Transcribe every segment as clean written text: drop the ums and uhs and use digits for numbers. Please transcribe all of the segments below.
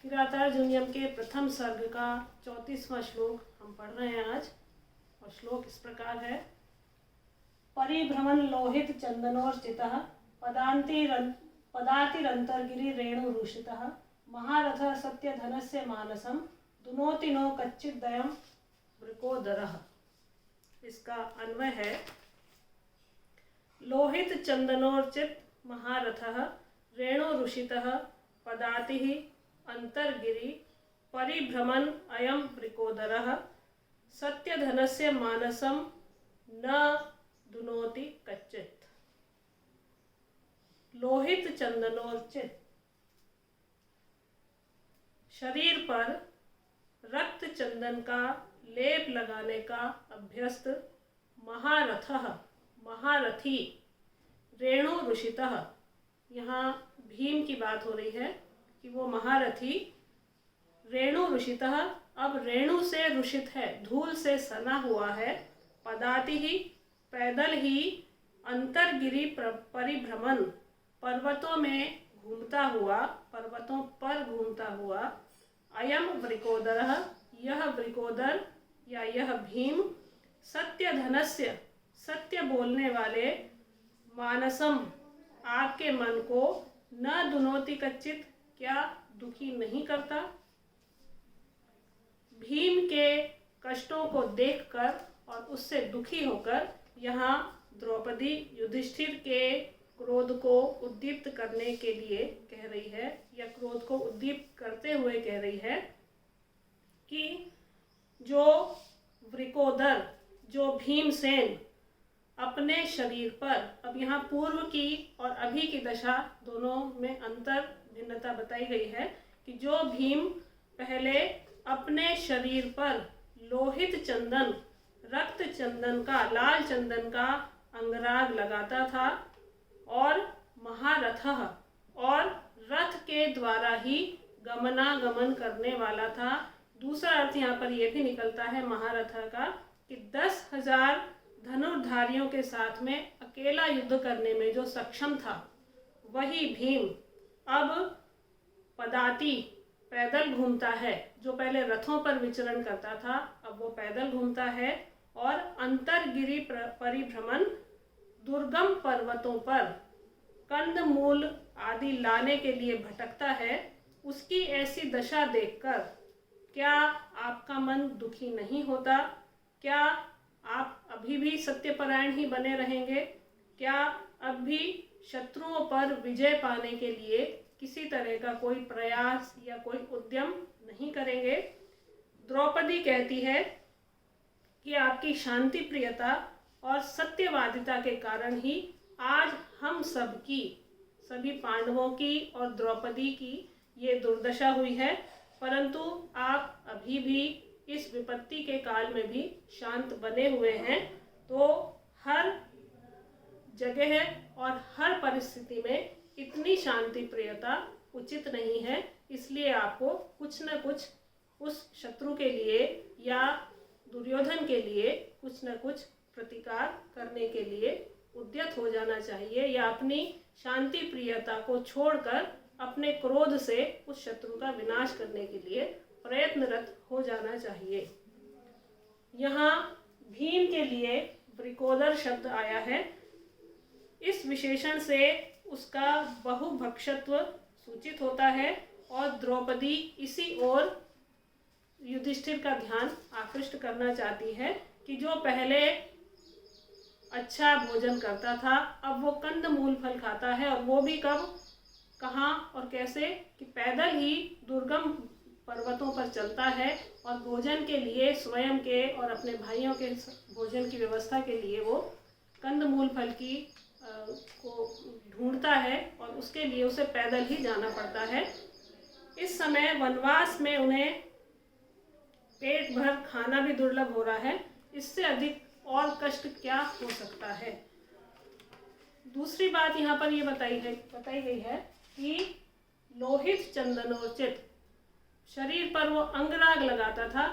किरातार्जुनीयम के प्रथम सर्ग का 34वां श्लोक हम पढ़ रहे हैं आज। और श्लोक इस प्रकार है। परिभ्रमण लोहित चंदनोर्चितः पदातिरंतर्गिरि रेणुरूषितः महारथः सत्यधनस्य मानसं दुनोति नो कच्चिद्दयं वृकोदरः। इसका अन्वय है। लोहित चंदनोर्चित महारथः रेणुरूषितः पदातिः अंतर्गिरि परिभ्रमन् अयं वृकोदरः सत्यधनस्य मानसं न दुनोति कच्चित्। लोहित चंदनोर्चित शरीर पर रक्त चंदन का लेप लगाने का अभ्यस्त महारथः महारथी रेणु ऋषितः, यहाँ भीम की बात हो रही है कि वो महारथी रेणु ऋषितः अब रेणु से ऋषित है, धूल से सना हुआ है। पदाति ही पैदल ही अंतर्गिरि परिभ्रमण पर्वतों में घूमता हुआ, पर्वतों पर घूमता हुआ। अयम वृकोदरः यह वृकोदर या यह भीम सत्य धनस्य सत्य बोलने वाले मानसम आपके मन को न दुनोति कच्चित क्या दुखी नहीं करता। भीम के कष्टों को देखकर और उससे दुखी होकर यहाँ द्रौपदी युधिष्ठिर के क्रोध को उद्दीप्त करने के लिए कह रही है, या क्रोध को उद्दीप्त करते हुए कह रही है कि जो वृकोदर जो भीमसेन अपने शरीर पर, अब यहाँ पूर्व की और अभी की दशा दोनों में अंतर भिन्नता बताई गई है कि जो भीम पहले अपने शरीर पर लोहित चंदन रक्त चंदन का लाल चंदन का अंगराग लगाता था और महारथः और रथ के द्वारा ही गमनागमन करने वाला था। दूसरा अर्थ यहाँ पर यह भी निकलता है महारथः का कि 10,000 धनुर्धारियों के साथ में अकेला युद्ध करने में जो सक्षम था वही भीम अब पदाति पैदल घूमता है। जो पहले रथों पर विचरण करता था अब वो पैदल घूमता है और अंतर्गिरि परिभ्रमण दुर्गम पर्वतों पर कंदमूल आदि लाने के लिए भटकता है। उसकी ऐसी दशा देखकर क्या आपका मन दुखी नहीं होता? क्या आप अभी भी सत्यपरायण ही बने रहेंगे? क्या अब भी शत्रुओं पर विजय पाने के लिए किसी तरह का कोई प्रयास या कोई उद्यम नहीं करेंगे? द्रौपदी कहती है कि आपकी शांति प्रियता और सत्यवादिता के कारण ही आज हम सब की, सभी पांडवों की और द्रौपदी की ये दुर्दशा हुई है, परंतु आप अभी भी इस विपत्ति के काल में भी शांत बने हुए हैं। तो हर जगह और हर परिस्थिति में इतनी शांति प्रियता उचित नहीं है, इसलिए आपको कुछ न कुछ उस शत्रु के लिए या दुर्योधन के लिए कुछ न कुछ प्रतिकार करने के लिए उद्यत हो जाना चाहिए, या अपनी शांति प्रियता को छोड़कर अपने क्रोध से उस शत्रु का विनाश करने के लिए प्रयत्नरत हो जाना चाहिए। यहाँ भीम के लिए वृकोदर शब्द आया है। इस विशेषण से उसका बहुभक्षत्व सूचित होता है और द्रौपदी इसी ओर युधिष्ठिर का ध्यान आकृष्ट करना चाहती है कि जो पहले अच्छा भोजन करता था अब वो कंदमूल फल खाता है, और वो भी कब, कहाँ और कैसे, कि पैदल ही दुर्गम पर्वतों पर चलता है और भोजन के लिए स्वयं के और अपने भाइयों के भोजन की व्यवस्था के लिए वो कंदमूल फल की को ढूंढता है और उसके लिए उसे पैदल ही जाना पड़ता है। इस समय वनवास में उन्हें पेट भर खाना भी दुर्लभ हो रहा है, इससे अधिक और कष्ट क्या हो सकता है। दूसरी बात यहाँ पर ये बताई गई है कि लोहित चंदनोचित शरीर पर वो अंगराग लगाता था,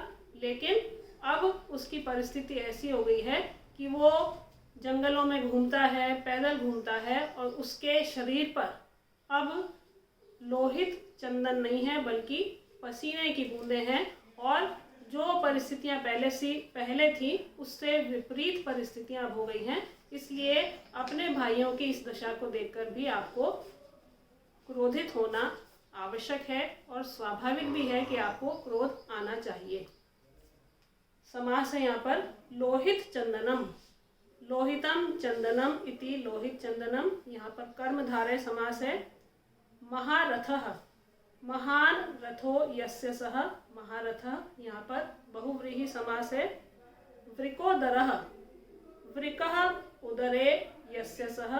लेकिन अब उसकी परिस्थिति ऐसी हो गई है कि वो जंगलों में घूमता है, पैदल घूमता है और उसके शरीर पर अब लोहित चंदन नहीं है बल्कि पसीने की बूंदें हैं और जो परिस्थितियाँ पहले थी उससे विपरीत परिस्थितियाँ अब हो गई हैं। इसलिए अपने भाइयों की इस दशा को देखकर भी आपको क्रोधित होना आवश्यक है और स्वाभाविक भी है कि आपको क्रोध आना चाहिए। समास है यहाँ पर लोहित चंदनम। लोहितम चंदनम इति लोहित चंदनम। यहाँ पर कर्मधारय समास है। महारथः, महान रथो यस्य सः। महारथः यहाँ पर बहुव्रीहि समास है। वृकोदरः, वृकः उदरे यस्य सः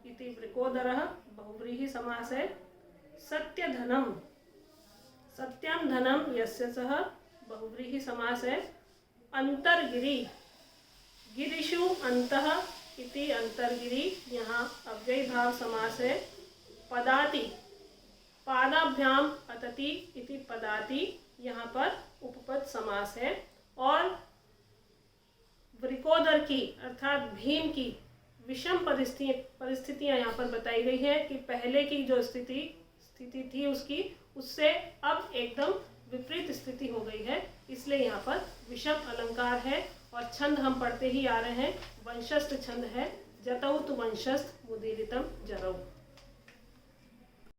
इति वृकोदरः बहुव्रीहि समास है। सत्यधनम, सत्यम धनम यस्य सः बहुव्रीहि समास है। अंतर्गिरि, गिरिषु अंतः इति अंतर्गिरि यहाँ अव्ययी भाव समास है। पदाति, पादाभ्याम अतति इति पदाति यहाँ पर उपपद समास है। और वृकोदर की अर्थात भीम की विषम परिस्थितियाँ यहाँ पर बताई गई है कि पहले की जो स्थिति थी उसकी, उससे अब एकदम विपरीत स्थिति हो गई है। इसलिए यहाँ पर विषम अलंकार है। और छंद हम पढ़ते ही आ रहे हैं, वंशस्थ छंद है। जतौ तु वंशस्थ मुदीरितम जरौ।